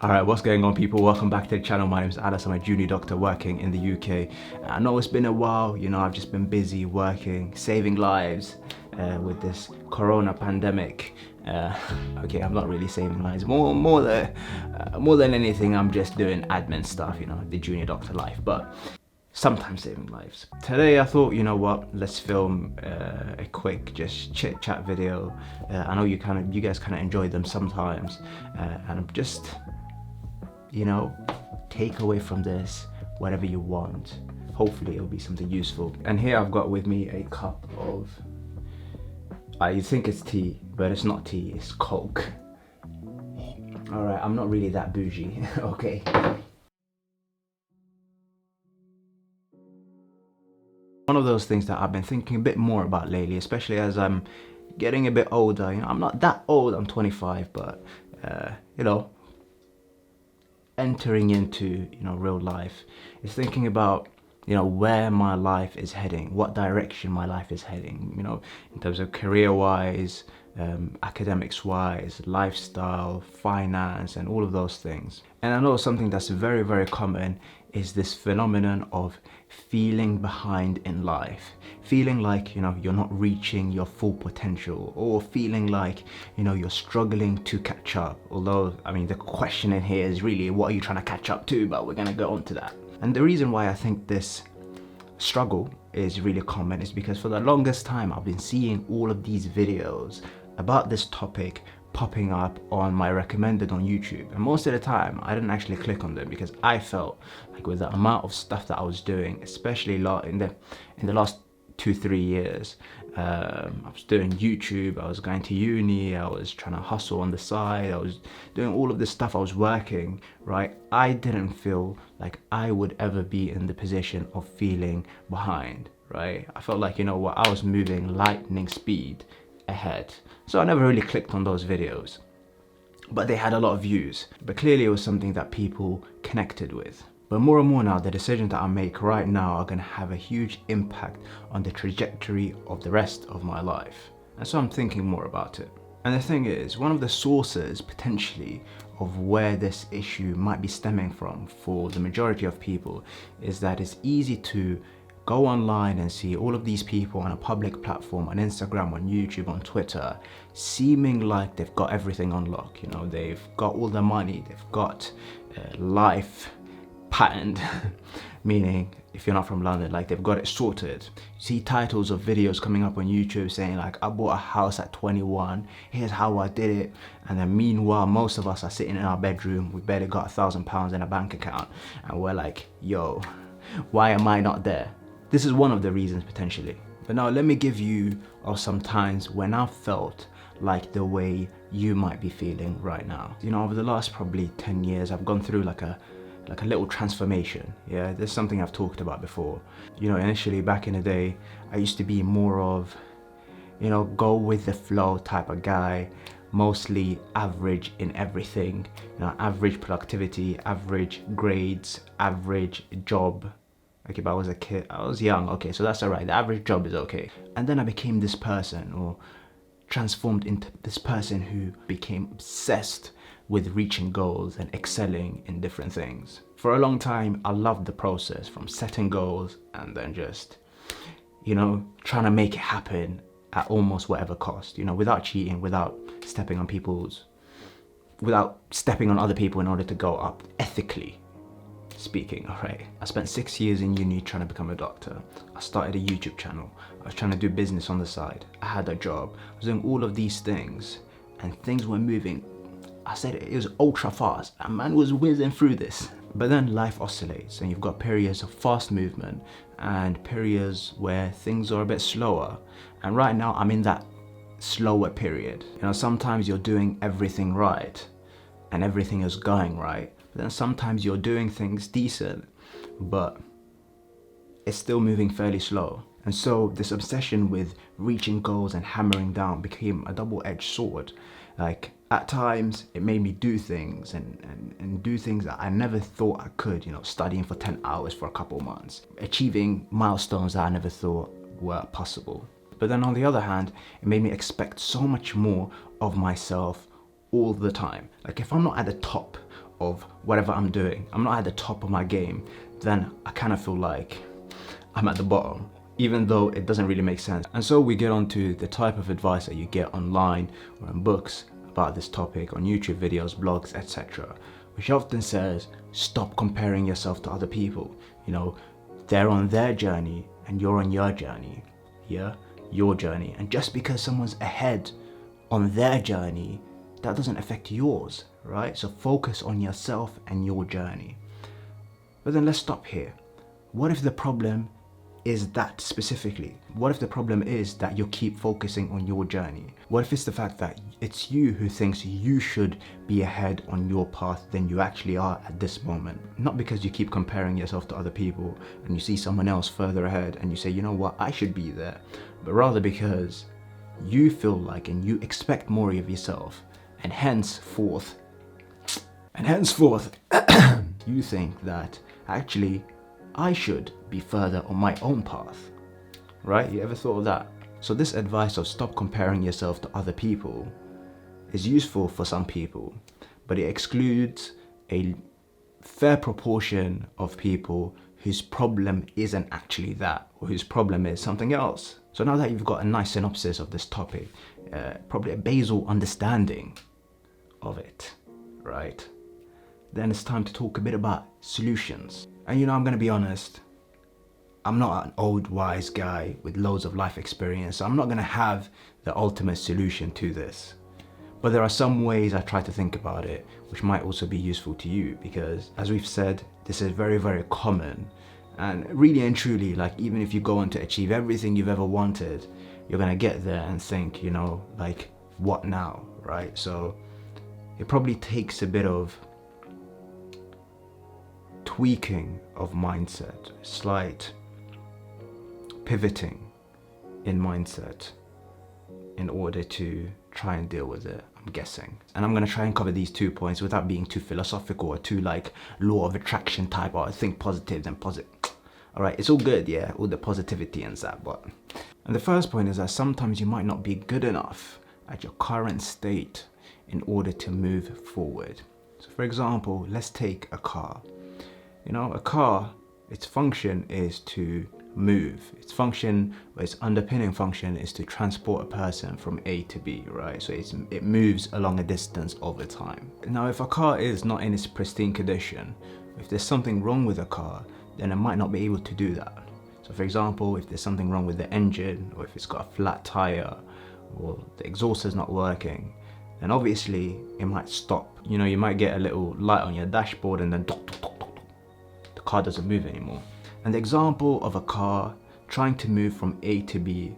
Alright, what's going on, people? Welcome back to the channel. My name is Anass. I'm a junior doctor working in the UK. I know it's been a while, I've just been busy working, saving lives with this corona pandemic. Okay, I'm not really saving lives. More than anything, I'm just doing admin stuff, the junior doctor life, but sometimes saving lives. Today I thought, let's film a quick just chit chat video. I know you guys kind of enjoy them sometimes, and I'm just, take away from this whatever you want. Hopefully it'll be something useful. And here I've got with me a cup of, you think it's tea, but it's not tea, it's Coke. Alright, I'm not really that bougie, okay. One of those things that I've been thinking a bit more about lately, especially as I'm getting a bit older. I'm not that old, I'm 25, but entering into real life is thinking about where my life is heading, what direction my life is heading, in terms of career wise, academics wise, lifestyle, finance, and all of those things. And I know something that's very, very common is this phenomenon of feeling behind in life, feeling like you're not reaching your full potential, or feeling like you're struggling to catch up. Although the question in here is really, what are you trying to catch up to? But we're going to go on to that. And the reason why I think this struggle is really common is because for the longest time I've been seeing all of these videos about this topic popping up on my recommended on YouTube, and most of the time I didn't actually click on them because I felt like with the amount of stuff that I was doing, especially in the last 2-3 years, I was doing YouTube, I was going to uni, I was trying to hustle on the side, I was doing all of this stuff, I was working, right? I didn't feel like I would ever be in the position of feeling behind, right? I felt like, I was moving lightning speed ahead. So I never really clicked on those videos, but they had a lot of views. But clearly it was something that people connected with. But more and more now, the decisions that I make right now are going to have a huge impact on the trajectory of the rest of my life. And so I'm thinking more about it. And the thing is, one of the sources potentially of where this issue might be stemming from for the majority of people is that it's easy to go online and see all of these people on a public platform, on Instagram, on YouTube, on Twitter, seeming like they've got everything on lock. They've got all the money, they've got life patterned, meaning if you're not from London, like they've got it sorted. You see titles of videos coming up on YouTube saying like, I bought a house at 21, here's how I did it. And then meanwhile, most of us are sitting in our bedroom, we barely got £1,000 in a bank account, and we're like, yo, why am I not there? This is one of the reasons potentially. But now let me give you some times when I felt like the way you might be feeling right now. Over the last probably 10 years, I've gone through like a little transformation. Yeah, there's something I've talked about before. Initially back in the day, I used to be more of, go with the flow type of guy, mostly average in everything. Average productivity, average grades, average job. Okay, but I was a kid, I was young, okay, so that's alright, the average job is okay. And then I became this person, or transformed into this person who became obsessed with reaching goals and excelling in different things. For a long time, I loved the process from setting goals and then just, trying to make it happen at almost whatever cost, without cheating, without stepping on other people in order to go up ethically speaking. Alright, I spent 6 years in uni trying to become a doctor. I started a YouTube channel. I was trying to do business on the side. I had a job. I was doing all of these things, and things were moving. I said it was ultra fast, and man was whizzing through this. But then life oscillates, and you've got periods of fast movement and periods where things are a bit slower. And right now I'm in that slower period. Sometimes you're doing everything right and everything is going right. But then sometimes you're doing things decent, but it's still moving fairly slow. And so this obsession with reaching goals and hammering down became a double-edged sword. Like at times it made me do things and do things that I never thought I could, studying for 10 hours for a couple months, achieving milestones that I never thought were possible. But then on the other hand, it made me expect so much more of myself all the time. Like if I'm not at the top of whatever I'm doing, I'm not at the top of my game, then I kind of feel like I'm at the bottom, even though it doesn't really make sense. And so we get on to the type of advice that you get online or in books about this topic, on YouTube videos, blogs, etc., which often says, stop comparing yourself to other people. You know, they're on their journey and you're on your journey. Yeah, your journey. And just because someone's ahead on their journey, that doesn't affect yours, right? So focus on yourself and your journey. But then let's stop here. What if the problem is that specifically? What if the problem is that you keep focusing on your journey? What if it's the fact that it's you who thinks you should be ahead on your path than you actually are at this moment? Not because you keep comparing yourself to other people and you see someone else further ahead and you say, you know what, I should be there, but rather because you feel like and you expect more of yourself, and henceforth you think that actually I should be further on my own path, right? You ever thought of that? So this advice of stop comparing yourself to other people is useful for some people, but it excludes a fair proportion of people whose problem isn't actually that, or whose problem is something else. So now that you've got a nice synopsis of this topic, probably a basal understanding of it, right? Then it's time to talk a bit about solutions. And you know, I'm gonna be honest, I'm not an old wise guy with loads of life experience, so I'm not gonna have the ultimate solution to this. But there are some ways I try to think about it, which might also be useful to you, because as we've said, this is very, very common. And really and truly, like, even if you go on to achieve everything you've ever wanted, you're gonna get there and think, you know, like, what now, right? So it probably takes a bit of tweaking of mindset, slight pivoting in mindset in order to try and deal with it, I'm guessing. And I'm going to try and cover these 2 points without being too philosophical or too like law of attraction type, or think positive then positive. All right, it's all good, yeah, all the positivity and that, but. And the first point is that sometimes you might not be good enough at your current state in order to move forward. So for example, let's take a car. You know, a car, its function is to move. Its function, or its underpinning function, is to transport a person from A to B, right? So it moves along a distance over time. Now, if a car is not in its pristine condition, if there's something wrong with a car, then it might not be able to do that. So for example, if there's something wrong with the engine, or if it's got a flat tire, or the exhaust is not working, then obviously it might stop. You know, you might get a little light on your dashboard and then the car doesn't move anymore. And the example of a car trying to move from A to B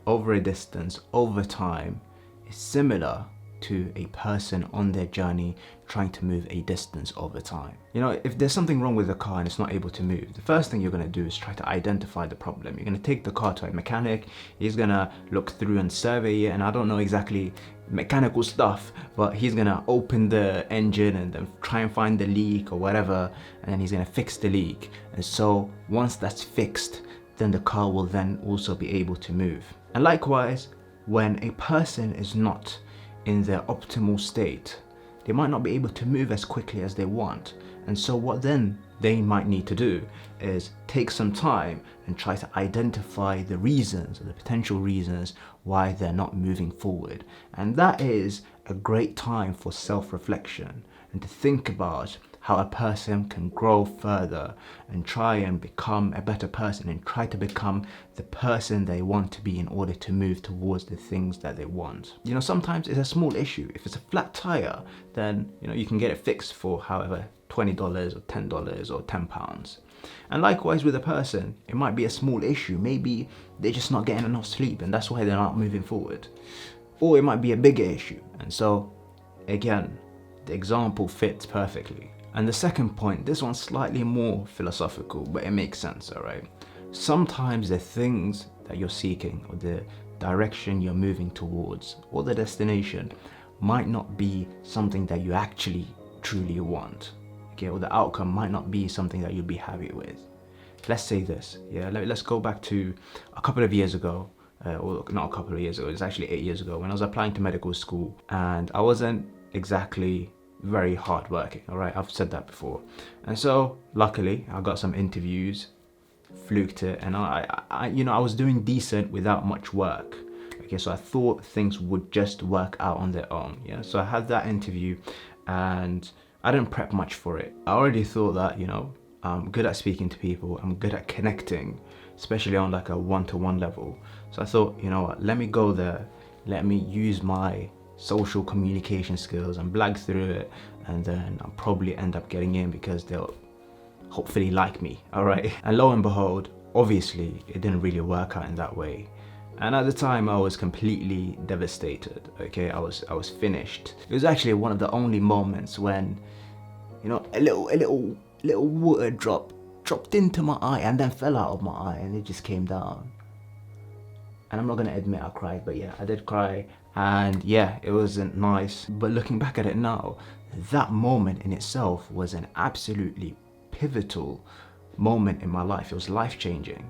over a distance, over time, is similar to a person on their journey trying to move a distance over time. You know, if there's something wrong with the car and it's not able to move, the first thing you're going to do is try to identify the problem. You're going to take the car to a mechanic. He's going to look through and survey it, and I don't know exactly mechanical stuff, but he's going to open the engine and then try and find the leak or whatever, and then he's going to fix the leak. And so once that's fixed, then the car will then also be able to move. And likewise, when a person is not in their optimal state, they might not be able to move as quickly as they want. And so what then they might need to do is take some time and try to identify the reasons, or the potential reasons, why they're not moving forward. And that is a great time for self-reflection and to think about how a person can grow further and try and become a better person and try to become the person they want to be in order to move towards the things that they want. You know, sometimes it's a small issue. If it's a flat tire, then, you know, you can get it fixed for however, $20 or $10 or £10. And likewise with a person, it might be a small issue. Maybe they're just not getting enough sleep and that's why they're not moving forward. Or it might be a bigger issue. And so, again, the example fits perfectly. And the second point, this one's slightly more philosophical, but it makes sense, all right? Sometimes the things that you're seeking, or the direction you're moving towards, or the destination, might not be something that you actually truly want, okay? Or the outcome might not be something that you'll be happy with. Let's say this, yeah? Let's go back to a couple of years ago, or not a couple of years ago, it's actually 8 years ago, when I was applying to medical school, and I wasn't exactly, very hardworking. All right, I've said that before. And so luckily I got some interviews, fluked it, and I was doing decent without much work. Okay, so I thought things would just work out on their own. Yeah, so I had that interview and I didn't prep much for it. I already thought that, I'm good at speaking to people, I'm good at connecting, especially on like a one-to-one level. So I thought, you know what, let me go there, let me use my social communication skills and blag through it, and then I'll probably end up getting in because they'll hopefully like me. All right. And lo and behold, obviously it didn't really work out in that way. And at the time I was completely devastated. Okay, I was finished. It was actually one of the only moments when, a little water dropped into my eye and then fell out of my eye, and it just came down. And I'm not gonna admit I cried, but yeah, I did cry. And yeah, it wasn't nice. But looking back at it now, that moment in itself was an absolutely pivotal moment in my life. It was life-changing.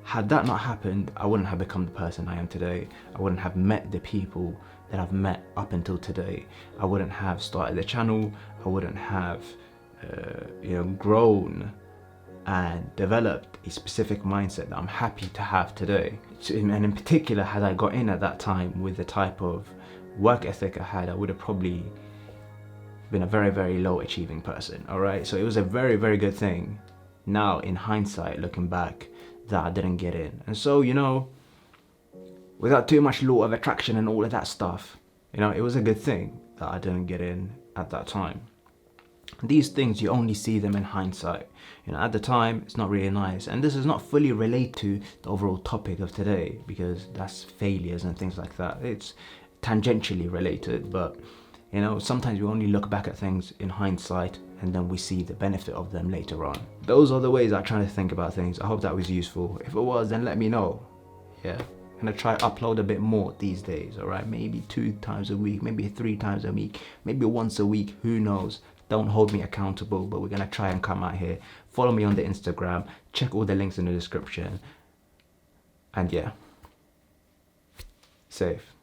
Had that not happened, I wouldn't have become the person I am today. I wouldn't have met the people that I've met up until today. I wouldn't have started the channel. I wouldn't have grown and developed a specific mindset that I'm happy to have today. And in particular, had I got in at that time with the type of work ethic I had, I would have probably been a very, very low achieving person. All right, so it was a very, very good thing now in hindsight, looking back, that I didn't get in. And so, without too much law of attraction and all of that stuff, it was a good thing that I didn't get in at that time. These things, you only see them in hindsight. At the time, it's not really nice. And this is not fully related to the overall topic of today, because that's failures and things like that. It's tangentially related, but sometimes we only look back at things in hindsight and then we see the benefit of them later on. Those are the ways I try to think about things. I hope that was useful. If it was, then let me know. Yeah, I'm gonna try to upload a bit more these days, all right? Maybe 2 times a week, maybe 3 times a week, maybe once a week, who knows? Don't hold me accountable, but we're gonna try and come out here. Follow me on the Instagram, check all the links in the description, and yeah, safe.